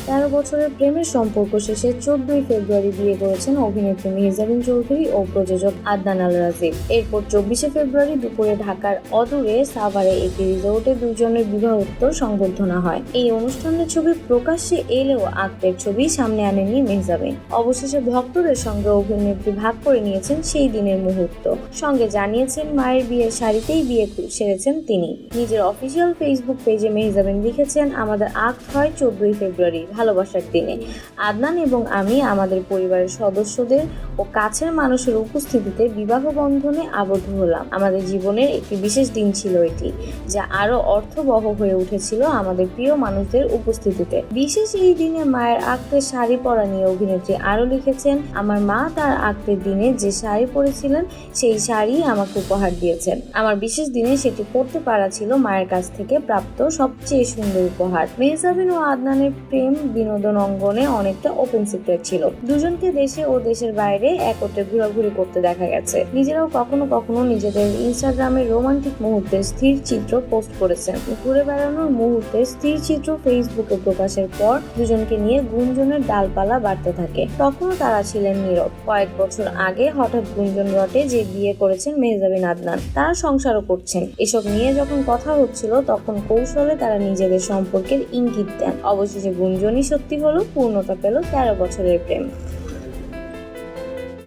13 বছরের প্রেমের সম্পর্ক শেষে 14ই ফেব্রুয়ারি বিয়ে করেছেন অভিনেত্রী মেহজাবিন চৌধুরী ও প্রযোজক আদনান আল রাজীব। এরপর 24শে ফেব্রুয়ারি দুপুরে ঢাকার অদূরে সাভারে একটি রিসোর্টে দুজনের বিবাহোত্তর সংবর্ধনা হয়। এই অনুষ্ঠানের ছবি প্রকাশ্যে এলেও আক্তের ছবি সামনে আনেননি মেহজাবিন। অবশেষে ভক্তদের সঙ্গে অভিনেত্রী ভাগ করে নিয়েছেন সেই দিনের মুহূর্ত। সঙ্গে জানিয়েছেন মায়ের বিয়ের শাড়িতেই বিয়ে সেরেছেন তিনি। নিজের অফিসিয়াল ফেসবুক পেজে মেহজাবিন লিখেছেন, আমাদের আক্ত হয় 14ই ফেব্রুয়ারি, ভালোবাসার দিনে। আদনান এবং আমি আমাদের পরিবারের সদস্যদের ও কাছের মানুষের উপস্থিতিতে বিবাহ বন্ধনে আবদ্ধ হলাম। আমাদের জীবনের একটি বিশেষ দিন ছিল এটি, যা আরো অর্থবহ হয়ে উঠেছিল আমাদের প্রিয় মানুষদের উপস্থিতিতে। বিশেষ এই দিনে মায়ের আক্তের শাড়ি পরা নিয়ে অভিনেত্রী আরো লিখেছেন, আমার মা তার আক্তের দিনে যে শাড়ি পরেছিলেন সেই শাড়ি আমাকে উপহার দিয়েছেন। আমার বিশেষ দিনে সেটি পরতে পারা ছিল মায়ের কাছ থেকে প্রাপ্ত সবচেয়ে সুন্দর উপহার। মেহজাবিন ও আদনানের প্রেম বিনোদন অঙ্গনে অনেকটা ওপেন সিক্রেট ছিল। দুজনকে দেশে ও দেশের বাইরে একত্রে ঘোরাঘুরি করতে দেখা গেছে। নিজেরাও কখনো কখনো নিজেদের ইনস্টাগ্রামে রোমান্টিক মুহূর্তের স্থির চিত্র পোস্ট করেছেন। ঘুরে বেড়ানোর মুহূর্তের স্থির চিত্র ফেসবুকে প্রকাশের পর দুজনকে নিয়ে গুঞ্জনের ডালপালা বাড়তে থাকে। তখনও তারা ছিলেন নীরব। কয়েক বছর আগে হঠাৎ গুঞ্জন রটে যে বিয়ে করেছেন মেহজাবিন আদনান, তারা সংসারও করছেন। এসব নিয়ে যখন কথা হচ্ছিল তখন কৌশলে তারা নিজেদের সম্পর্কের ইঙ্গিত দেন। অবশেষে গুঞ্জনই সত্যি হলো, পূর্ণতা পেল 13 বছরের প্রেম।